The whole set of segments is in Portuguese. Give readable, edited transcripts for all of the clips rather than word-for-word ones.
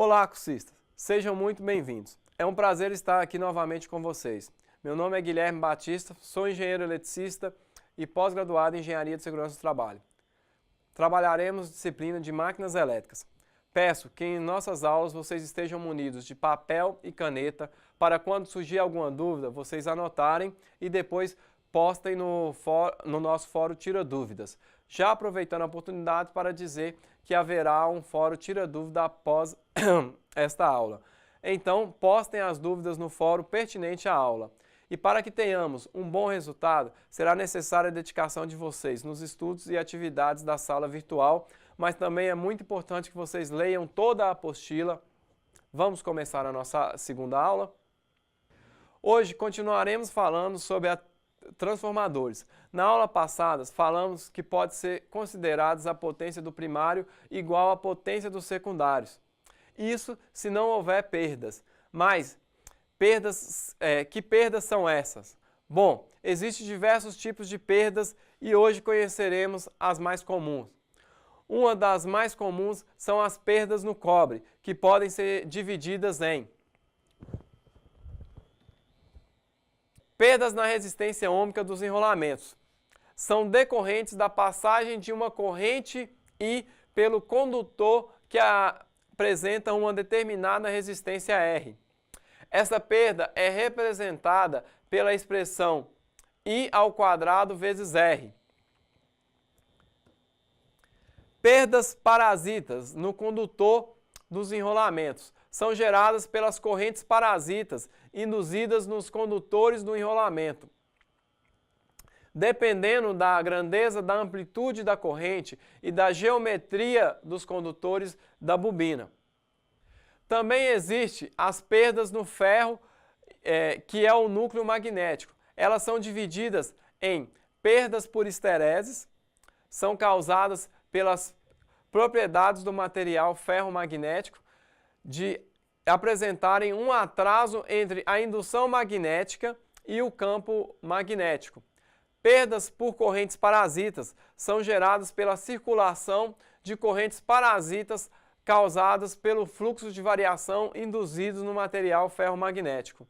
Olá, cursistas! Sejam muito bem-vindos. É um prazer estar aqui novamente com vocês. Meu nome é Guilherme Batista, sou engenheiro eletricista e pós-graduado em Engenharia de Segurança do Trabalho. Trabalharemos disciplina de máquinas elétricas. Peço que em nossas aulas vocês estejam munidos de papel e caneta para quando surgir alguma dúvida, vocês anotarem e depois postem no nosso fórum Tira Dúvidas. Já aproveitando a oportunidade para dizer que haverá um fórum Tira Dúvida após esta aula. Então, postem as dúvidas no fórum pertinente à aula. E para que tenhamos um bom resultado, será necessária a dedicação de vocês nos estudos e atividades da sala virtual, mas também é muito importante que vocês leiam toda a apostila. Vamos começar a nossa segunda aula? Hoje continuaremos falando sobre transformadores. Na aula passada, falamos que pode ser considerados a potência do primário igual à potência dos secundários. Isso se não houver perdas. Mas que perdas são essas? Bom, existem diversos tipos de perdas e hoje conheceremos as mais comuns. Uma das mais comuns são as perdas no cobre, que podem ser divididas em perdas na resistência ohmica dos enrolamentos. São decorrentes da passagem de uma corrente I pelo condutor que apresenta uma determinada resistência R. Essa perda é representada pela expressão I² vezes R. Perdas parasitas no condutor dos enrolamentos são geradas pelas correntes parasitas induzidas nos condutores do enrolamento. Dependendo da grandeza da amplitude da corrente e da geometria dos condutores da bobina. Também existem as perdas no ferro, que é o núcleo magnético. Elas são divididas em perdas por histereses, são causadas pelas propriedades do material ferromagnético de apresentarem um atraso entre a indução magnética e o campo magnético. Perdas por correntes parasitas são geradas pela circulação de correntes parasitas causadas pelo fluxo de variação induzidos no material ferromagnético.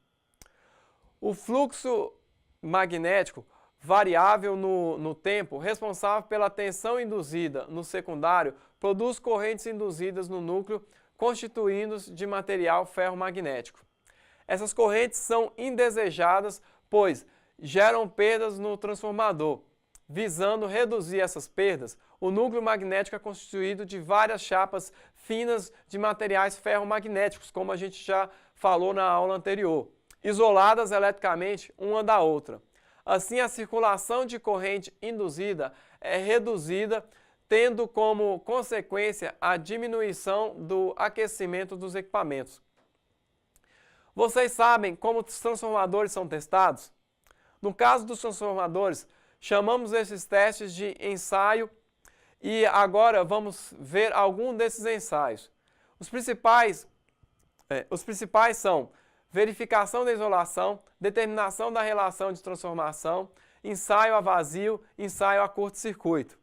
O fluxo magnético variável no tempo, responsável pela tensão induzida no secundário, produz correntes induzidas no núcleo, constituindo-se de material ferromagnético. Essas correntes são indesejadas, pois geram perdas no transformador. Visando reduzir essas perdas, o núcleo magnético é constituído de várias chapas finas de materiais ferromagnéticos, como a gente já falou na aula anterior, isoladas eletricamente uma da outra. Assim, a circulação de corrente induzida é reduzida, tendo como consequência a diminuição do aquecimento dos equipamentos. Vocês sabem como os transformadores são testados? No caso dos transformadores, chamamos esses testes de ensaio e agora vamos ver algum desses ensaios. Os principais são verificação da isolação, determinação da relação de transformação, ensaio a vazio, ensaio a curto-circuito.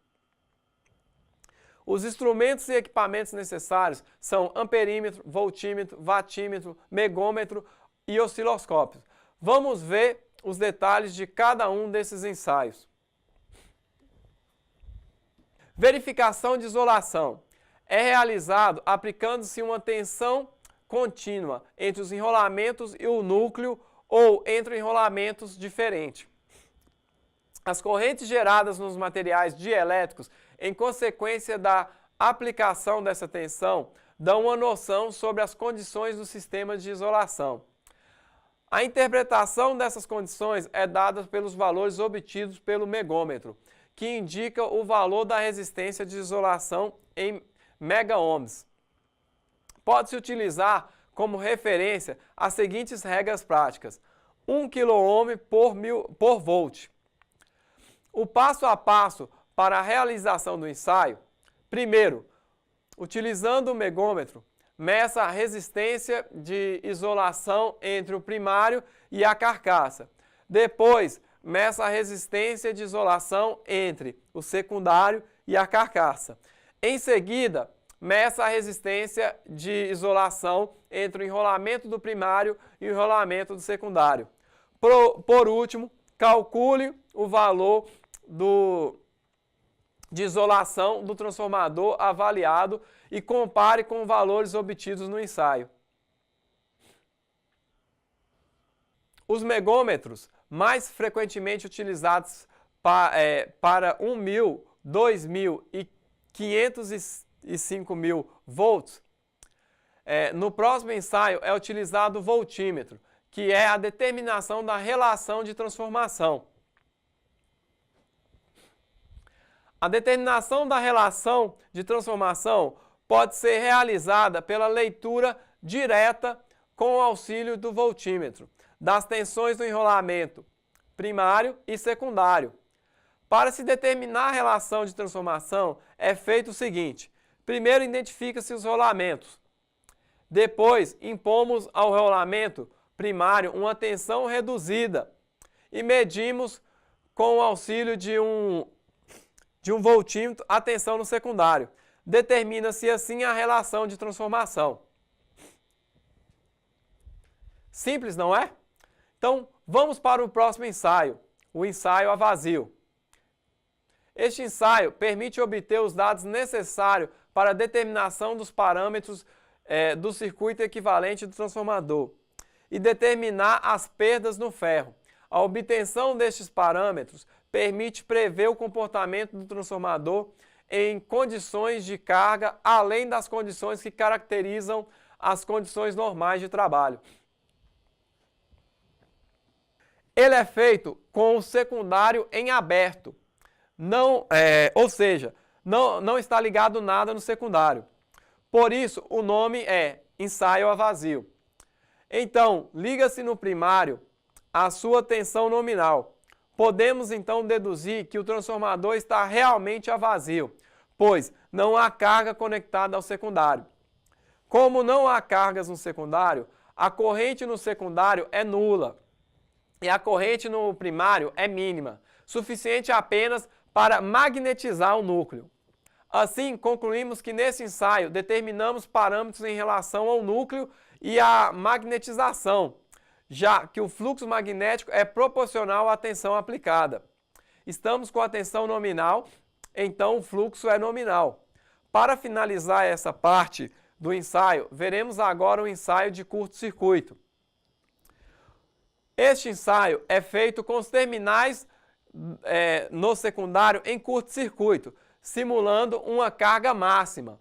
Os instrumentos e equipamentos necessários são amperímetro, voltímetro, watímetro, megômetro e osciloscópio. Vamos ver os detalhes de cada um desses ensaios. Verificação de isolação. É realizado aplicando-se uma tensão contínua entre os enrolamentos e o núcleo ou entre enrolamentos diferentes. As correntes geradas nos materiais dielétricos, em consequência da aplicação dessa tensão, dão uma noção sobre as condições do sistema de isolação. A interpretação dessas condições é dada pelos valores obtidos pelo megômetro, que indica o valor da resistência de isolação em megaohms. Pode-se utilizar como referência as seguintes regras práticas: 1 kΩ por volt. O passo a passo para a realização do ensaio: primeiro, utilizando o megômetro, meça a resistência de isolação entre o primário e a carcaça. Depois, meça a resistência de isolação entre o secundário e a carcaça. Em seguida, meça a resistência de isolação entre o enrolamento do primário e o enrolamento do secundário. Por último, calcule o valor de isolação do transformador avaliado e compare com valores obtidos no ensaio. Os megômetros mais frequentemente utilizados para 1.000, 2.000 e 505.000 volts, no próximo ensaio é utilizado o voltímetro, que é a determinação da relação de transformação. A determinação da relação de transformação pode ser realizada pela leitura direta com o auxílio do voltímetro, das tensões do enrolamento primário e secundário. Para se determinar a relação de transformação, é feito o seguinte: primeiro identifica-se os rolamentos. Depois, impomos ao rolamento primário uma tensão reduzida e medimos com o auxílio de um voltímetro a tensão no secundário. Determina-se assim a relação de transformação. Simples, não é? Então, vamos para o próximo ensaio, o ensaio a vazio. Este ensaio permite obter os dados necessários para a determinação dos parâmetros do circuito equivalente do transformador e determinar as perdas no ferro. A obtenção destes parâmetros permite prever o comportamento do transformador em condições de carga, além das condições que caracterizam as condições normais de trabalho. Ele é feito com o secundário em aberto, ou seja, não está ligado nada no secundário. Por isso, o nome é ensaio a vazio. Então, liga-se no primário a sua tensão nominal. Podemos então deduzir que o transformador está realmente a vazio, pois não há carga conectada ao secundário. Como não há cargas no secundário, a corrente no secundário é nula e a corrente no primário é mínima, suficiente apenas para magnetizar o núcleo. Assim, concluímos que nesse ensaio determinamos parâmetros em relação ao núcleo e à magnetização, já que o fluxo magnético é proporcional à tensão aplicada. Estamos com a tensão nominal, então o fluxo é nominal. Para finalizar essa parte do ensaio, veremos agora o ensaio de curto-circuito. Este ensaio é feito com os terminais no secundário em curto-circuito, simulando uma carga máxima.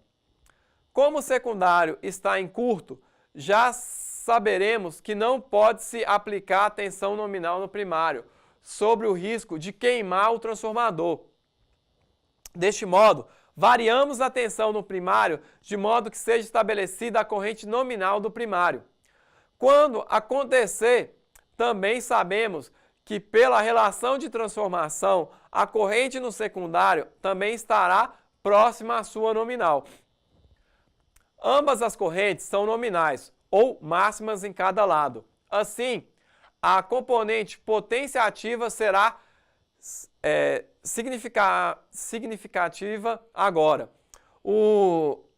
Como o secundário está em curto, já saberemos que não pode-se aplicar a tensão nominal no primário, sobre o risco de queimar o transformador. Deste modo, variamos a tensão no primário de modo que seja estabelecida a corrente nominal do primário. Quando acontecer, também sabemos que pela relação de transformação, a corrente no secundário também estará próxima à sua nominal. Ambas as correntes são nominais, ou máximas em cada lado. Assim, a componente potência ativa será significativa agora.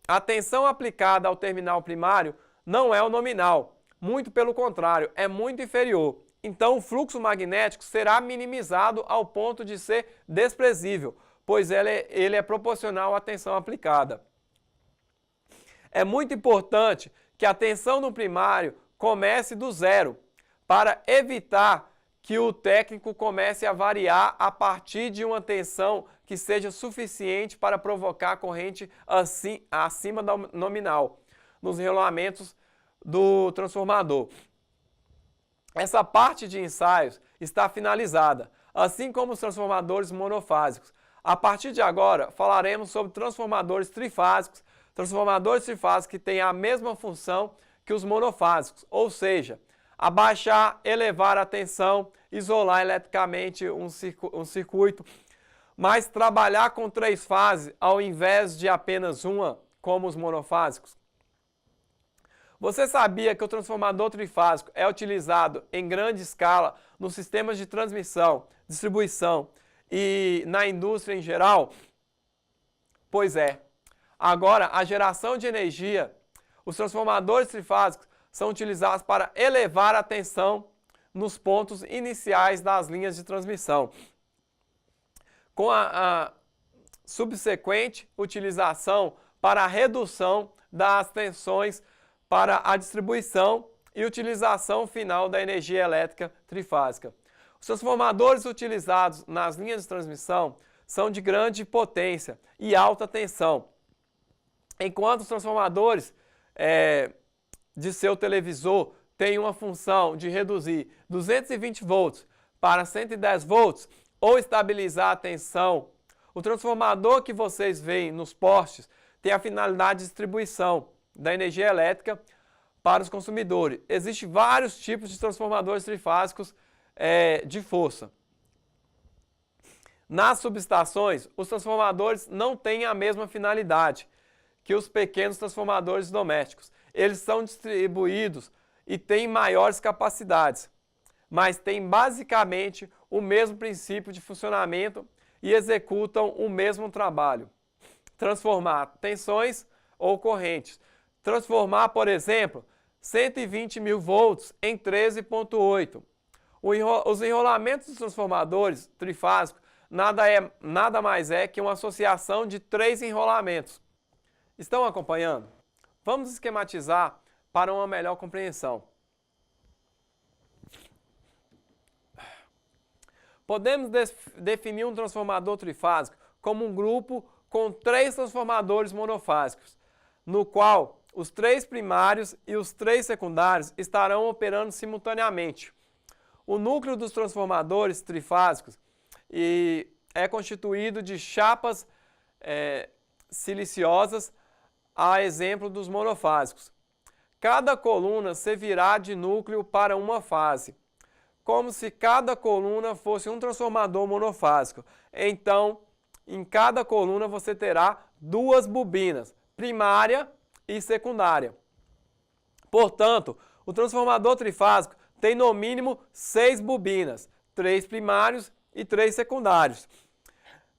A tensão aplicada ao terminal primário não é o nominal, muito pelo contrário, é muito inferior. Então, o fluxo magnético será minimizado ao ponto de ser desprezível, pois ele é proporcional à tensão aplicada. É muito importante que a tensão no primário comece do zero, para evitar que o técnico comece a variar a partir de uma tensão que seja suficiente para provocar corrente acima da nominal, nos regulamentos do transformador. Essa parte de ensaios está finalizada, assim como os transformadores monofásicos. A partir de agora, falaremos sobre transformadores trifásicos. Transformadores trifásicos que têm a mesma função que os monofásicos, ou seja, abaixar, elevar a tensão, isolar eletricamente um circuito, mas trabalhar com 3 fases ao invés de apenas uma, como os monofásicos. Você sabia que o transformador trifásico é utilizado em grande escala nos sistemas de transmissão, distribuição e na indústria em geral? Pois é. Agora, a geração de energia, os transformadores trifásicos são utilizados para elevar a tensão nos pontos iniciais das linhas de transmissão, com a subsequente utilização para a redução das tensões para a distribuição e utilização final da energia elétrica trifásica. Os transformadores utilizados nas linhas de transmissão são de grande potência e alta tensão, enquanto os transformadores de seu televisor têm uma função de reduzir 220 volts para 110 volts ou estabilizar a tensão. O transformador que vocês veem nos postes tem a finalidade de distribuição da energia elétrica para os consumidores. Existem vários tipos de transformadores trifásicos de força. Nas subestações, os transformadores não têm a mesma finalidade que os pequenos transformadores domésticos. Eles são distribuídos e têm maiores capacidades, mas têm basicamente o mesmo princípio de funcionamento e executam o mesmo trabalho. Transformar tensões ou correntes. Transformar, por exemplo, 120 mil volts em 13,8. Os enrolamentos dos transformadores trifásicos nada mais é que uma associação de 3 enrolamentos. Estão acompanhando? Vamos esquematizar para uma melhor compreensão. Podemos definir um transformador trifásico como um grupo com 3 transformadores monofásicos, no qual os 3 primários e os 3 secundários estarão operando simultaneamente. O núcleo dos transformadores trifásicos é constituído de chapas siliciosas, a exemplo dos monofásicos. Cada coluna servirá de núcleo para uma fase, como se cada coluna fosse um transformador monofásico. Então, em cada coluna você terá 2 bobinas, primária e secundária. Portanto, o transformador trifásico tem no mínimo 6 bobinas, 3 primários e 3 secundários.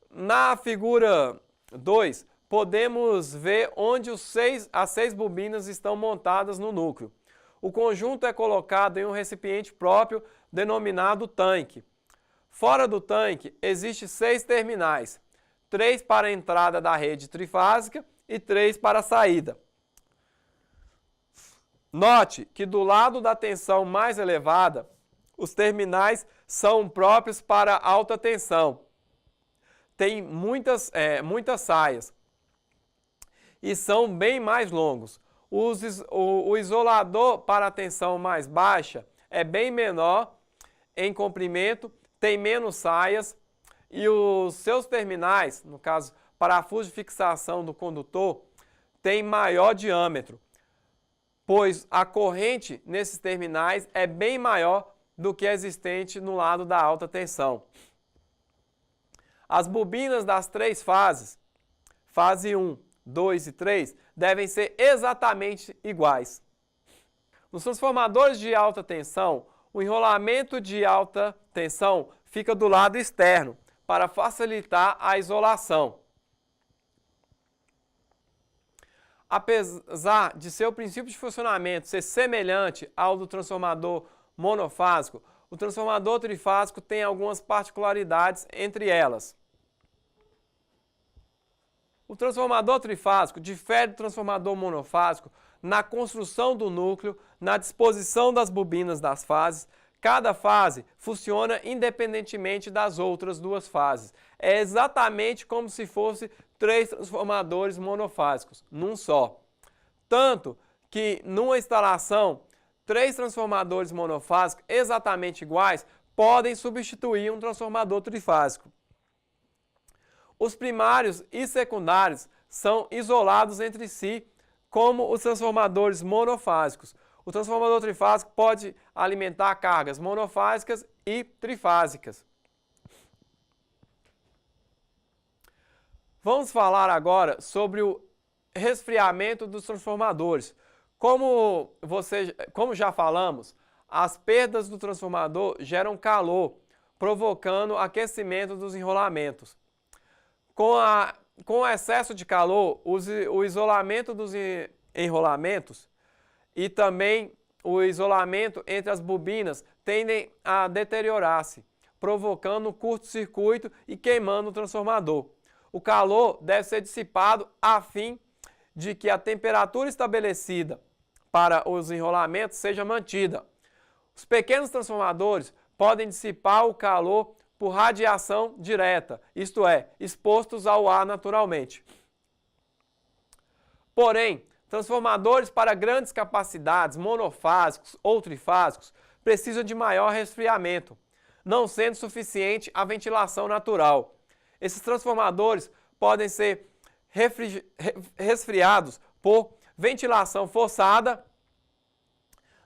Na figura 2, podemos ver onde as 6 bobinas estão montadas no núcleo. O conjunto é colocado em um recipiente próprio denominado tanque. Fora do tanque, existem 6 terminais, 3 para a entrada da rede trifásica e 3 para a saída. Note que do lado da tensão mais elevada, os terminais são próprios para alta tensão. Tem muitas saias e são bem mais longos. O isolador para a tensão mais baixa é bem menor em comprimento, tem menos saias e os seus terminais, no caso, parafuso de fixação do condutor, tem maior diâmetro, pois a corrente nesses terminais é bem maior do que a existente no lado da alta tensão. As bobinas das 3 fases, fase 1, 2 e 3, devem ser exatamente iguais. Nos transformadores de alta tensão, o enrolamento de alta tensão fica do lado externo, para facilitar a isolação. Apesar de seu princípio de funcionamento ser semelhante ao do transformador monofásico, o transformador trifásico tem algumas particularidades, entre elas. O transformador trifásico difere do transformador monofásico na construção do núcleo, na disposição das bobinas das fases. Cada fase funciona independentemente das outras 2 fases. É exatamente como se fosse 3 transformadores monofásicos, num só. Tanto que, numa instalação, 3 transformadores monofásicos exatamente iguais podem substituir um transformador trifásico. Os primários e secundários são isolados entre si, como os transformadores monofásicos. O transformador trifásico pode alimentar cargas monofásicas e trifásicas. Vamos falar agora sobre o resfriamento dos transformadores. Como já falamos, as perdas do transformador geram calor, provocando aquecimento dos enrolamentos. Com a com o excesso de calor, o isolamento dos enrolamentos e também o isolamento entre as bobinas tendem a deteriorar-se, provocando um curto-circuito e queimando o transformador. O calor deve ser dissipado a fim de que a temperatura estabelecida para os enrolamentos seja mantida. Os pequenos transformadores podem dissipar o calor por radiação direta, isto é, expostos ao ar naturalmente. Porém, transformadores para grandes capacidades, monofásicos ou trifásicos, precisam de maior resfriamento, não sendo suficiente a ventilação natural. Esses transformadores podem ser resfriados por ventilação forçada.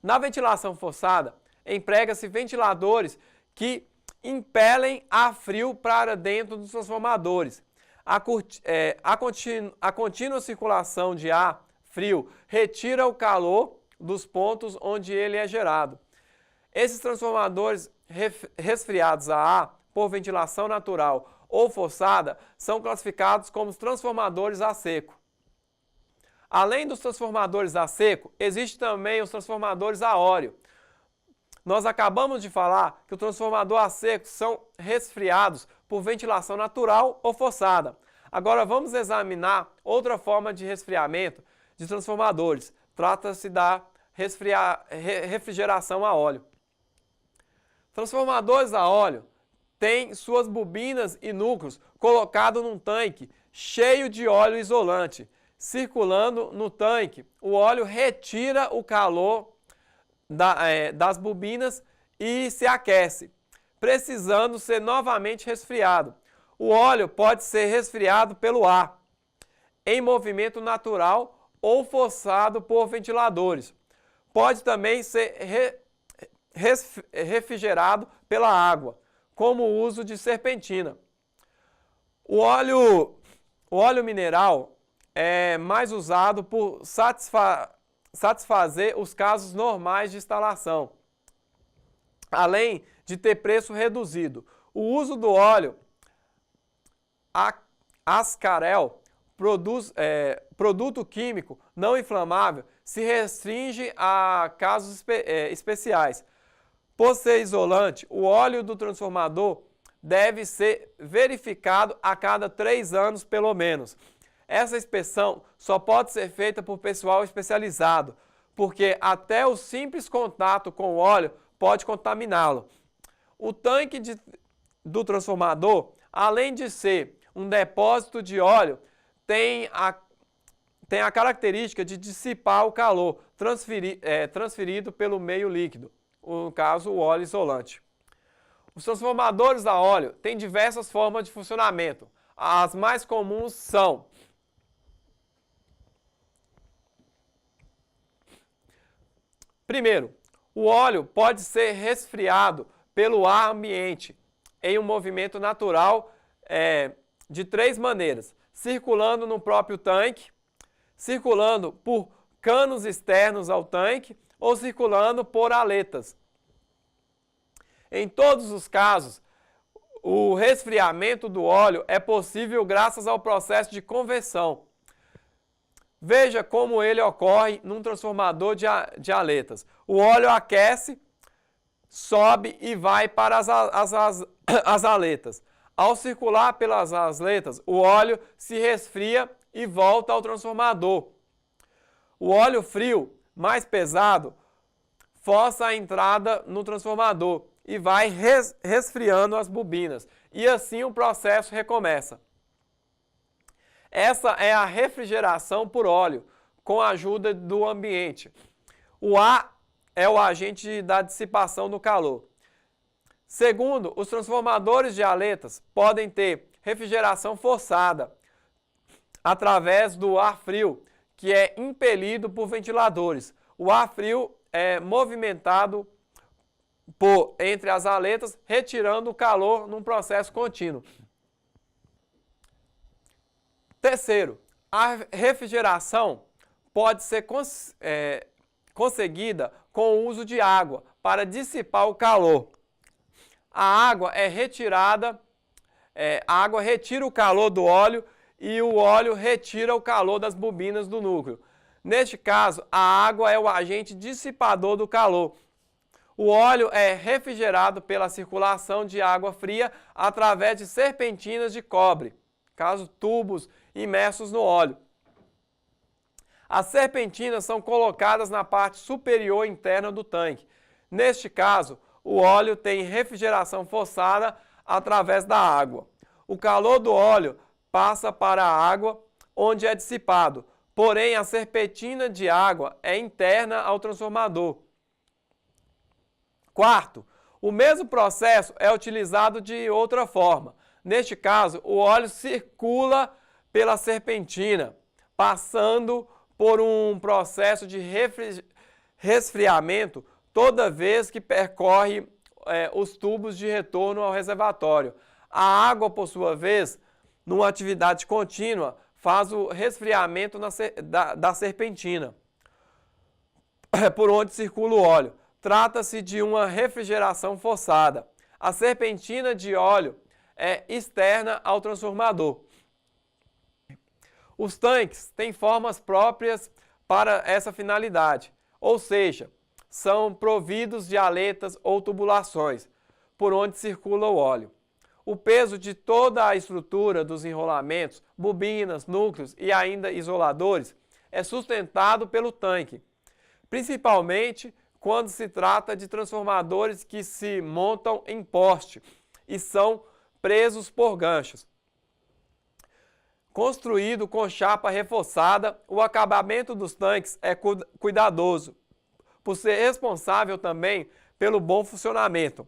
Na ventilação forçada, emprega-se ventiladores que impelem ar frio para dentro dos transformadores. A contínua circulação de ar frio retira o calor dos pontos onde ele é gerado. Esses transformadores resfriados a ar por ventilação natural ou forçada são classificados como transformadores a seco. Além dos transformadores a seco, existem também os transformadores a óleo. Nós acabamos de falar que o transformador a seco são resfriados por ventilação natural ou forçada. Agora vamos examinar outra forma de resfriamento de transformadores. Trata-se da refrigeração a óleo. Transformadores a óleo têm suas bobinas e núcleos colocados num tanque cheio de óleo isolante. Circulando no tanque, o óleo retira o calor das bobinas e se aquece, precisando ser novamente resfriado. O óleo pode ser resfriado pelo ar, em movimento natural ou forçado por ventiladores. Pode também ser refrigerado pela água, como o uso de serpentina. O óleo mineral é mais usado por satisfazer os casos normais de instalação, além de ter preço reduzido. O uso do óleo ascarel, produto químico não inflamável, se restringe a casos especiais. Por ser isolante, o óleo do transformador deve ser verificado a cada 3 anos pelo menos. Essa inspeção só pode ser feita por pessoal especializado, porque até o simples contato com o óleo pode contaminá-lo. O tanque do transformador, além de ser um depósito de óleo, tem a característica de dissipar o calor transferido pelo meio líquido, no caso o óleo isolante. Os transformadores a óleo têm diversas formas de funcionamento. As mais comuns são: primeiro, o óleo pode ser resfriado pelo ar ambiente em um movimento natural de 3 maneiras: circulando no próprio tanque, circulando por canos externos ao tanque ou circulando por aletas. Em todos os casos, o resfriamento do óleo é possível graças ao processo de conversão. Veja como ele ocorre num transformador de aletas. O óleo aquece, sobe e vai para as aletas. Ao circular pelas aletas, o óleo se resfria e volta ao transformador. O óleo frio, mais pesado, força a entrada no transformador e vai resfriando as bobinas. E assim o processo recomeça. Essa é a refrigeração por óleo, com a ajuda do ambiente. O ar é o agente da dissipação do calor. Segundo, os transformadores de aletas podem ter refrigeração forçada através do ar frio, que é impelido por ventiladores. O ar frio é movimentado entre as aletas, retirando o calor num processo contínuo. Terceiro, a refrigeração pode ser conseguida com o uso de água para dissipar o calor. A água retira o calor do óleo e o óleo retira o calor das bobinas do núcleo. Neste caso, a água é o agente dissipador do calor. O óleo é refrigerado pela circulação de água fria através de serpentinas de cobre, caso tubos imersos no óleo. As serpentinas são colocadas na parte superior interna do tanque. Neste caso, o óleo tem refrigeração forçada através da água. O calor do óleo passa para a água, onde é dissipado, porém a serpentina de água é interna ao transformador. Quarto, o mesmo processo é utilizado de outra forma. Neste caso, o óleo circula pela serpentina, passando por um processo de resfriamento toda vez que percorre os tubos de retorno ao reservatório. A água, por sua vez, numa atividade contínua, faz o resfriamento da serpentina, por onde circula o óleo. Trata-se de uma refrigeração forçada. A serpentina de óleo é externa ao transformador. Os tanques têm formas próprias para essa finalidade, ou seja, são providos de aletas ou tubulações, por onde circula o óleo. O peso de toda a estrutura dos enrolamentos, bobinas, núcleos e ainda isoladores é sustentado pelo tanque, principalmente quando se trata de transformadores que se montam em poste e são presos por ganchos. Construído com chapa reforçada, o acabamento dos tanques é cuidadoso, por ser responsável também pelo bom funcionamento.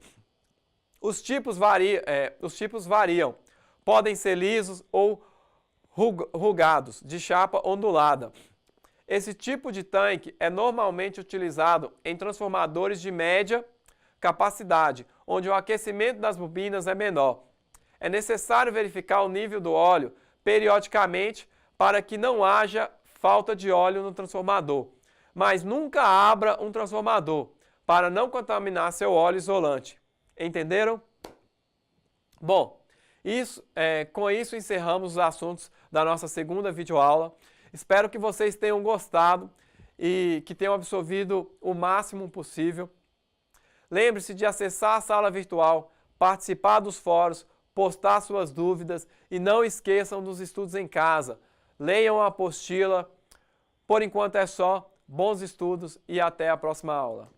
Os tipos variam, podem ser lisos ou rugados, de chapa ondulada. Esse tipo de tanque é normalmente utilizado em transformadores de média capacidade, onde o aquecimento das bobinas é menor. É necessário verificar o nível do óleo periodicamente para que não haja falta de óleo no transformador. Mas nunca abra um transformador para não contaminar seu óleo isolante. Entenderam? Bom, com isso encerramos os assuntos da nossa segunda videoaula. Espero que vocês tenham gostado e que tenham absorvido o máximo possível. Lembre-se de acessar a sala virtual, participar dos fóruns, postar suas dúvidas e não esqueçam dos estudos em casa. Leiam a apostila. Por enquanto é só. Bons estudos e até a próxima aula.